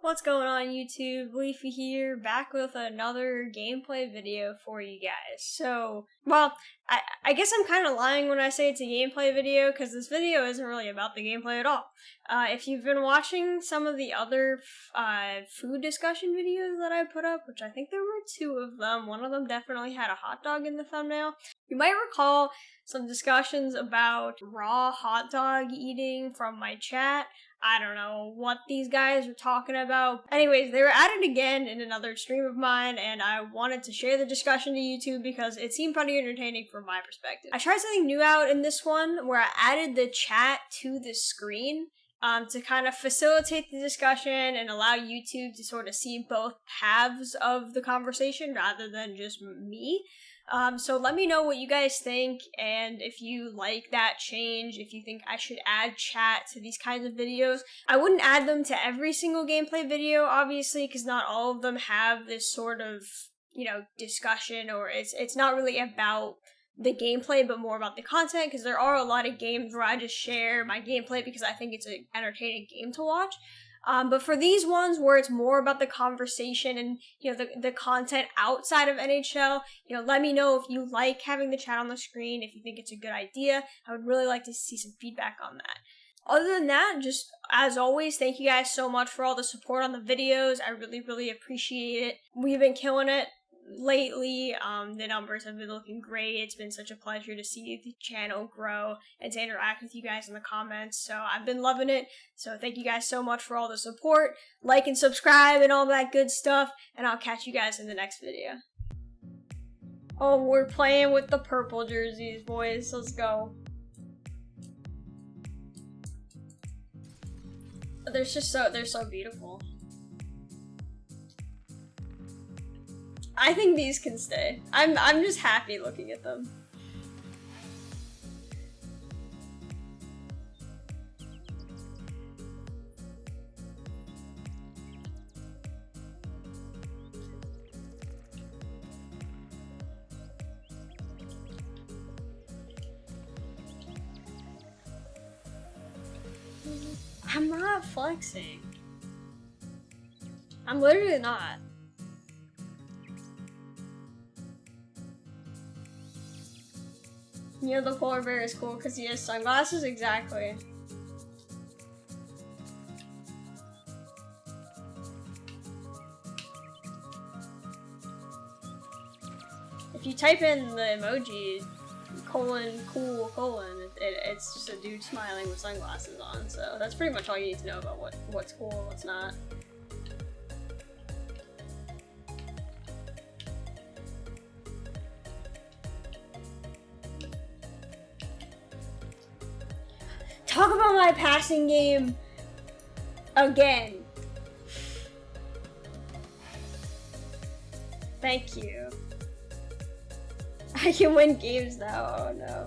What's going on YouTube? Leafy here, back with another gameplay video for you guys. So, I guess I'm kind of lying when I say it's a gameplay video, because this video isn't really about the gameplay at all. If you've been watching some of the other food discussion videos that I put up, which I think there were 2 of them, one of them definitely had a hot dog in the thumbnail, you might recall some discussions about raw hot dog eating from my chat. I don't know what these guys were talking about. Anyways, they were at it again in another stream of mine, and I wanted to share the discussion to YouTube because it seemed pretty entertaining from my perspective. I tried something new out in this one where I added the chat to the screen to kind of facilitate the discussion and allow YouTube to sort of see both halves of the conversation rather than just me. So let me know what you guys think, and if you like that change, if you think I should add chat to these kinds of videos. I wouldn't add them to every single gameplay video, obviously, because not all of them have this sort of, discussion, or it's not really about the gameplay, but more about the content, because there are a lot of games where I just share my gameplay because I think it's an entertaining game to watch. But for these ones where it's more about the conversation and, the content outside of NHL, let me know if you like having the chat on the screen, if you think it's a good idea. I would really like to see some feedback on that. Other than that, just as always, thank you guys so much for all the support on the videos. I really, really appreciate it. We've been killing it lately. The numbers have been looking great. It's been such a pleasure to see the channel grow and to interact with you guys in the comments. So I've been loving it. So thank you guys so much for all the support. Like and subscribe and all that good stuff. And I'll catch you guys in the next video. Oh, we're playing with the purple jerseys, boys. Let's go. They're so beautiful. I think these can stay. I'm just happy looking at them. I'm not flexing. I'm literally not. The polar bear is cool because he has sunglasses, exactly. If you type in the emoji, :cool : it's just a dude smiling with sunglasses on, so that's pretty much all you need to know about what's cool and what's not. Talk about my passing game again. Thank you. I can win games now. Oh no.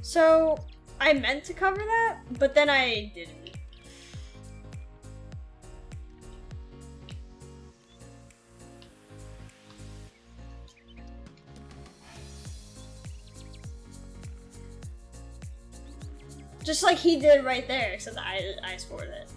So, I meant to cover that, but then I didn't. Just like he did right there, except I scored it.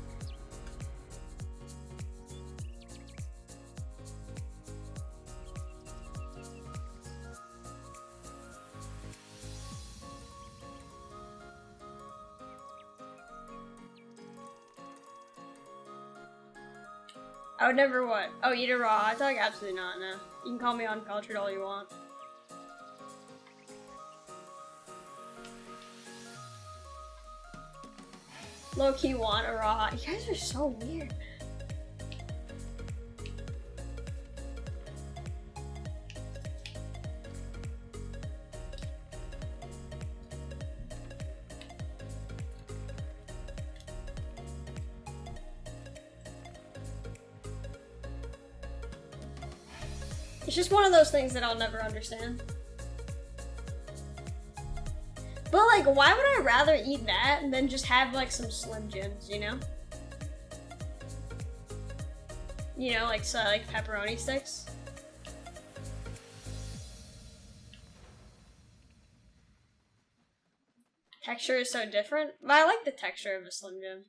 I would never what? Oh, eat it raw. I thought absolutely not, no. You can call me uncultured all you want. Low-key want a raw. You guys are so weird, man. It's just one of those things that I'll never understand. But like, why would I rather eat that than just have like some Slim Jims, you know? You know, like pepperoni sticks. Texture is so different, but I like the texture of a Slim Jim.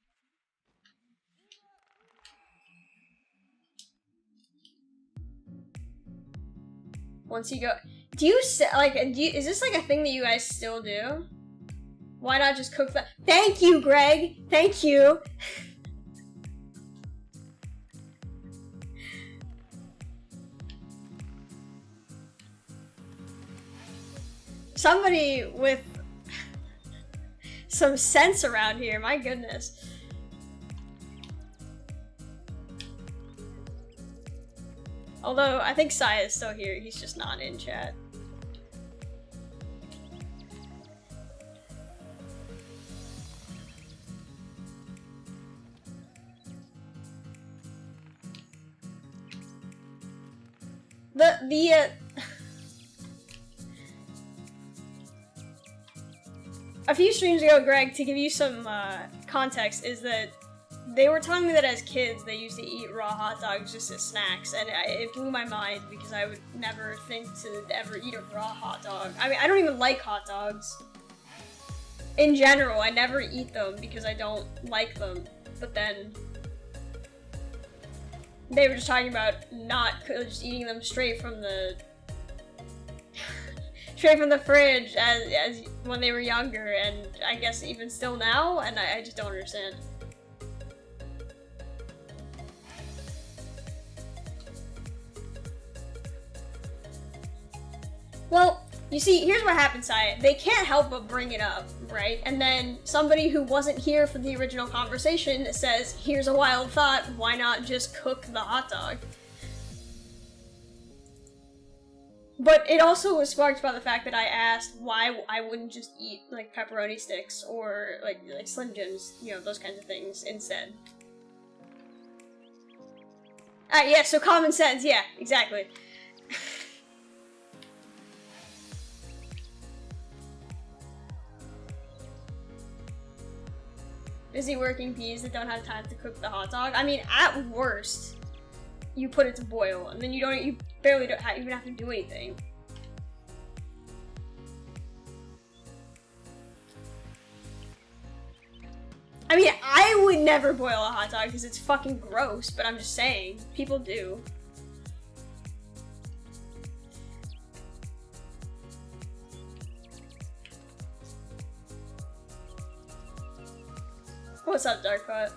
Once you go, do you like? Is this like a thing that you guys still do? Why not just cook that? Thank you, Greg. Thank you. Somebody with some sense around here, my goodness. Although, I think Sai is still here, he's just not in chat. A few streams ago, Greg, to give you some context, is that they were telling me that as kids they used to eat raw hot dogs just as snacks, and it blew my mind because I would never think to ever eat a raw hot dog. I mean, I don't even like hot dogs. In general, I never eat them because I don't like them, but then they were just talking about just eating them straight from the fridge as when they were younger, and I guess even still now, and I just don't understand. Well, you see, here's what happens, Sai. They can't help but bring it up, right? And then somebody who wasn't here for the original conversation says, here's a wild thought, why not just cook the hot dog? But it also was sparked by the fact that I asked why I wouldn't just eat, like, pepperoni sticks or, like Slim Jims, you know, those kinds of things instead. Yeah, so common sense, yeah, exactly. Busy working peas that don't have time to cook the hot dog. I mean, at worst, you put it to boil, and then you barely don't even have to do anything. I mean, I would never boil a hot dog because it's fucking gross, but I'm just saying, people do. What's up, Darkbot?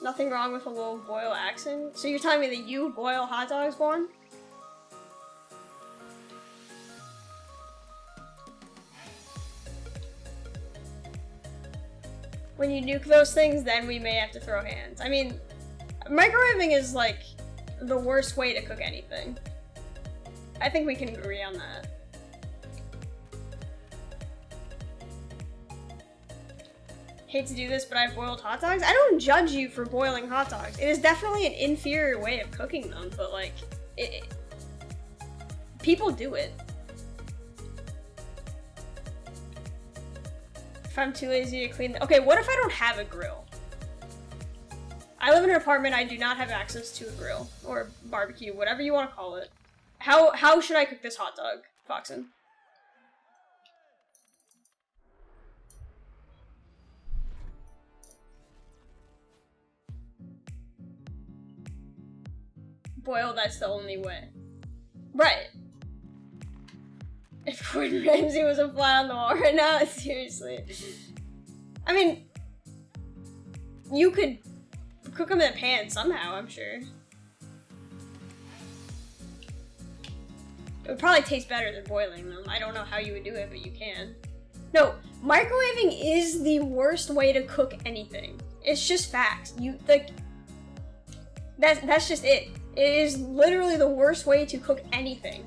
Nothing wrong with a little boil accent? So you're telling me that you boil hot dogs, Vaughn? When you nuke those things, then we may have to throw hands. I mean, microwaving is like the worst way to cook anything. I think we can agree on that. Hate to do this, but I've boiled hot dogs. I don't judge you for boiling hot dogs. It is definitely an inferior way of cooking them, but like, people do it. If I'm too lazy to clean, okay, what if I don't have a grill? I live in an apartment, I do not have access to a grill, or barbecue, whatever you want to call it. How should I cook this hot dog, Foxen? Boil, that's the only way. Right. If Gordon Ramsay was a fly on the wall right now, seriously. I mean, you could cook them in a pan somehow, I'm sure. It would probably taste better than boiling them. I don't know how you would do it, but you can. No, microwaving is the worst way to cook anything. It's just facts. That's just it. It is literally the worst way to cook anything.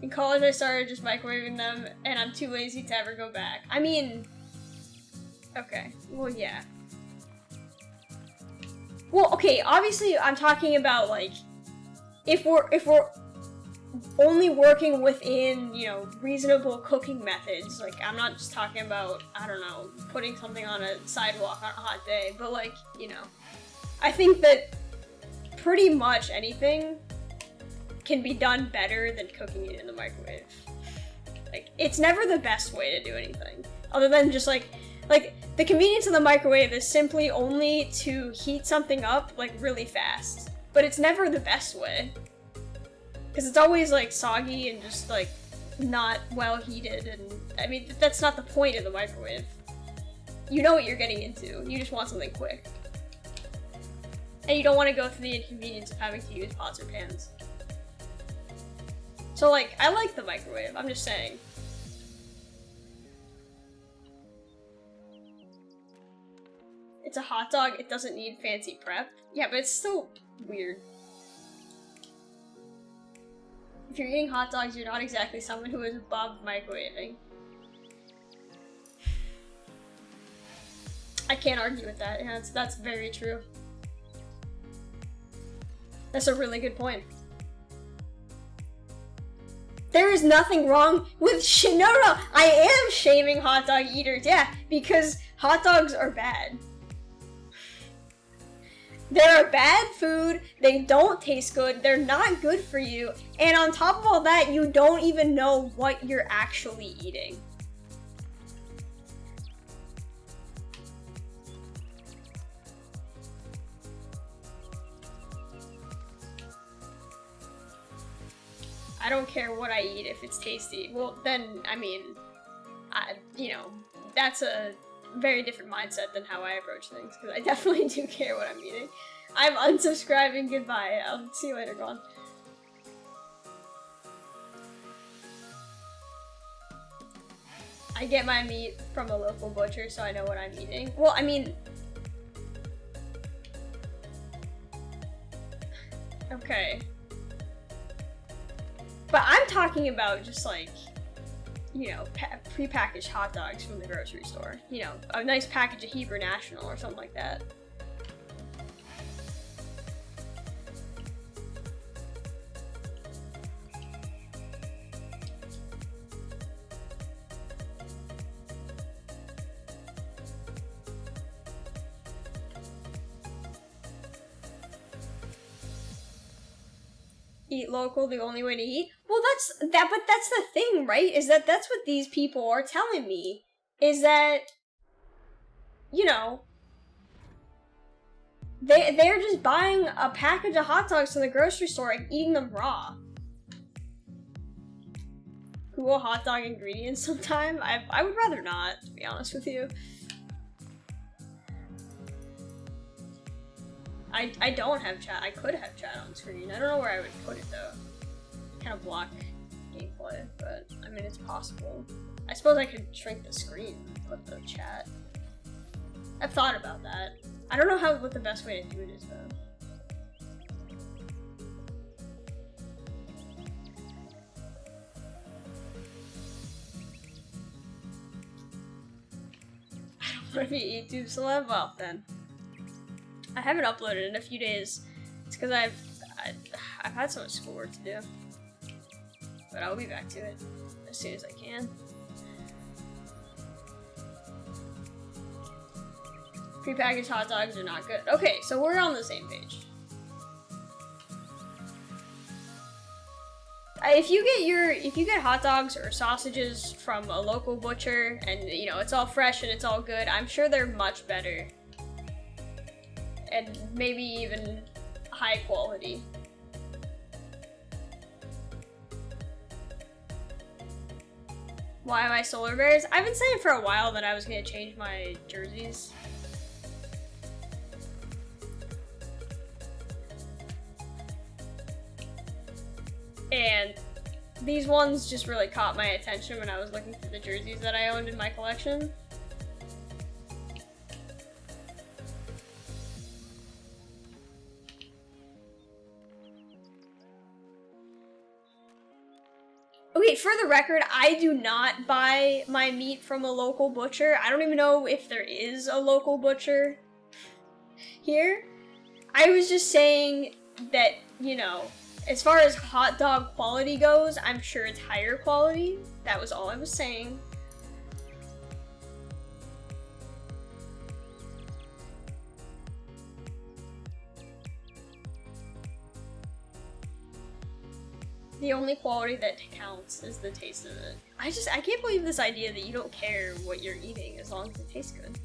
In college, I started just microwaving them, and I'm too lazy to ever go back. I mean, okay, well, yeah. Well, okay, obviously, I'm talking about, like, if we're only working within, you know, reasonable cooking methods. Like, I'm not just talking about, I don't know, putting something on a sidewalk on a hot day, but, like, you know, I think that pretty much anything can be done better than cooking it in the microwave. Like, it's never the best way to do anything, other than just, like, the convenience of the microwave is simply only to heat something up, like, really fast. But it's never the best way. Because it's always, like, soggy and just, like, not well heated, and, I mean, that's not the point of the microwave. You know what you're getting into. You just want something quick. And you don't want to go through the inconvenience of having to use pots or pans. So, like, I like the microwave, I'm just saying. It's a hot dog, it doesn't need fancy prep. Yeah, but it's still weird. If you're eating hot dogs, you're not exactly someone who is above microwaving. I can't argue with that. Yeah, that's very true. That's a really good point. There is nothing wrong with no, I am shaming hot dog eaters, yeah, because hot dogs are bad. They're bad food, they don't taste good, they're not good for you, and on top of all that, you don't even know what you're actually eating. I don't care what I eat if it's tasty. Well, then, I mean, you know, that's a very different mindset than how I approach things, because I definitely do care what I'm eating. I'm unsubscribing, goodbye. I'll see you later, go on. I get my meat from a local butcher, so I know what I'm eating. Well, I mean... Okay. But I'm talking about just, like, you know, pre-packaged hot dogs from the grocery store. You know, a nice package of Hebrew National or something like that. Eat local, the only way to eat? Well, but that's the thing, right? Is that that's what these people are telling me. Is that, you know, they're just buying a package of hot dogs from the grocery store and eating them raw. Google hot dog ingredients sometime? I would rather not, to be honest with you. I don't have chat. I could have chat on screen. I don't know where I would put it though. Kind of block gameplay, but I mean it's possible. I suppose I could shrink the screen and put the chat. I've thought about that. I don't know what the best way to do it is though. I don't want to be YouTube celeb. Well then. I haven't uploaded in a few days. It's because I've had so much schoolwork to do. But I'll be back to it as soon as I can. Prepackaged hot dogs are not good. Okay, so we're on the same page. If you get hot dogs or sausages from a local butcher and you know it's all fresh and it's all good, I'm sure they're much better. And maybe even high quality. Why am I Solar Bears? I've been saying for a while that I was gonna change my jerseys. And these ones just really caught my attention when I was looking through the jerseys that I owned in my collection. Okay, for the record, I do not buy my meat from a local butcher. I don't even know if there is a local butcher here. I was just saying that, you know, as far as hot dog quality goes, I'm sure it's higher quality. That was all I was saying. The only quality that counts is the taste of it. I can't believe this idea that you don't care what you're eating as long as it tastes good.